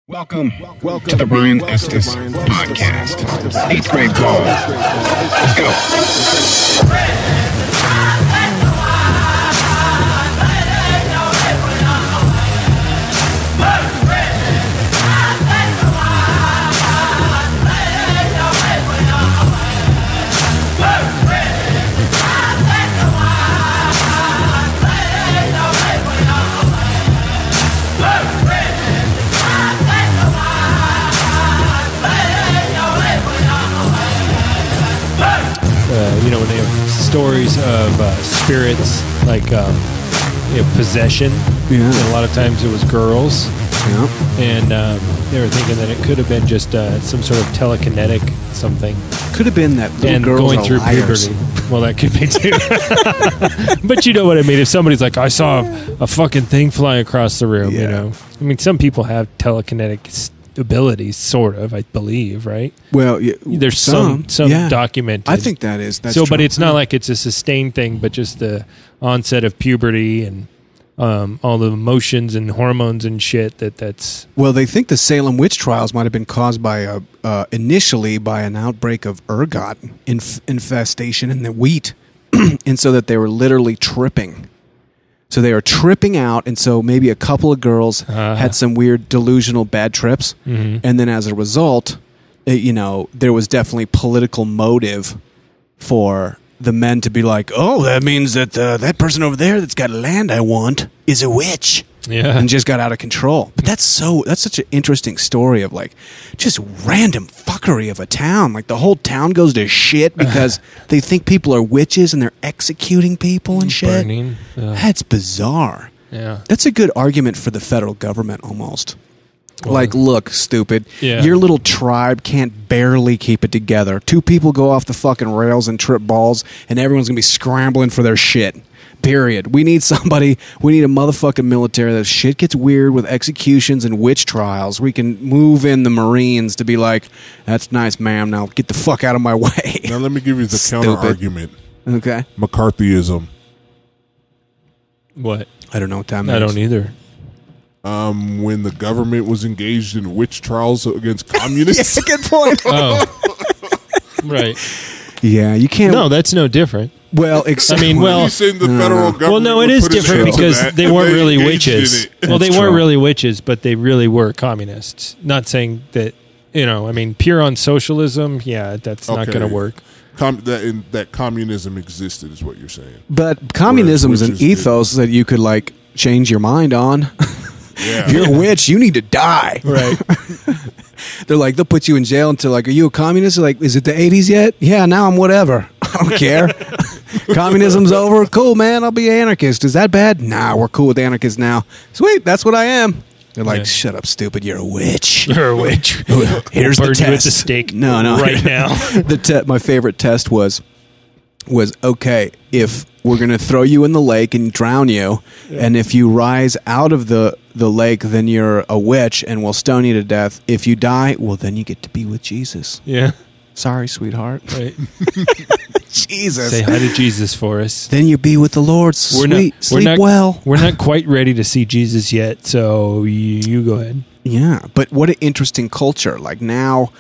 Welcome to the Brian Estes podcast. 8th grade ball. Let's go. When they have stories of spirits, like possession, and a lot of times it was girls, and they were thinking that it could have been just some sort of telekinetic something. Could have been that little and girls going are through liars. puberty. Well, that could be too. But you know what I mean. If somebody's like, I saw a fucking thing fly across the room, you know. I mean, some people have telekinetic abilities, sort of, I believe, right? Well, there's some documented. I think that's so, true. But it's not like it's a sustained thing, but just the onset of puberty and all the emotions and hormones and shit. That's well, they think the Salem witch trials might have been caused by initially by an outbreak of ergot infestation in the wheat, and so that they were literally tripping. So they are tripping out, and so maybe a couple of girls had some weird delusional bad trips, and then as a result, there was definitely political motive for the men to be like, oh, that means that that person over there that's got land I want is a witch. Yeah. And just got out of control. But that's such an interesting story of like just random fuckery of a town. Like the whole town goes to shit because they think people are witches and they're executing people and shit. Burning. That's bizarre. Yeah. That's a good argument for the federal government almost. Well, like, look, stupid. Yeah. Your little tribe can't barely keep it together. 2 people go off the fucking rails and trip balls, and everyone's going to be scrambling for their shit. Period. We need a motherfucking military that shit gets weird with executions and witch trials. We can move in the Marines to be like, that's nice, ma'am. Now get the fuck out of my way. Now let me give you the counter argument. Okay. McCarthyism. What? I don't know what that means. I don't either. When the government was engaged in witch trials against communists. Yeah, good point. Oh. Right. Yeah, you can't. No, that's no different. Well, except you saying the federal government. Well, no, it is different because they weren't really witches. Well, they weren't really witches, but they really were communists. Not saying that, pure on socialism, that's not going to work. That communism existed is what you're saying. But communism is an ethos that you could, like, change your mind on. Yeah. If you're a witch, you need to die. Right. They're like, they'll put you in jail until, like, are you a communist? They're like, is it the 80s yet? Yeah, now I'm whatever. I don't care. Communism's over. Cool, man. I'll be an anarchist. Is that bad? Nah, we're cool with anarchists now. Sweet, that's what I am. They're like, shut up, stupid. You're a witch. You're a witch. Here's the test. You at the stake right now. My favorite test was okay, if we're going to throw you in the lake and drown you, and if you rise out of the lake, then you're a witch and we'll stone you to death. If you die, well, then you get to be with Jesus. Yeah. Sorry, sweetheart. Right. Jesus. Say hi to Jesus for us. Then you be with the Lord. Sleep well. We're not quite ready to see Jesus yet, so you go ahead. Yeah, but what an interesting culture. Like now,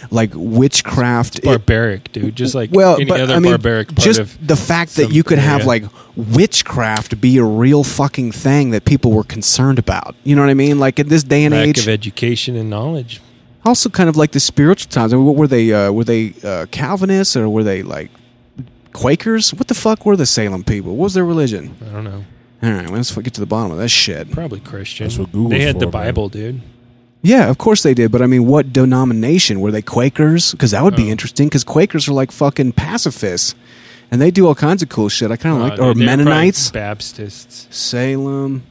like witchcraft. It's barbaric, dude. Just like any other barbaric part just of the fact that you could have like witchcraft be a real fucking thing that people were concerned about. You know what I mean? Like in this day and age. Lack of education and knowledge. Also kind of like the spiritual times. I mean, what were they? Were they Calvinists or were they like Quakers? What the fuck were the Salem people? What was their religion? I don't know. All right, let's get to the bottom of this shit. Probably Christian. That's what Google's They had for, the Bible, dude. Yeah, of course they did. But I mean, what denomination? Were they Quakers? Because that would be interesting. Because Quakers are like fucking pacifists. And they do all kinds of cool shit. I kind of like... Or Mennonites. Baptists. Salem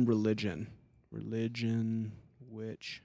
religion. Religion, witch...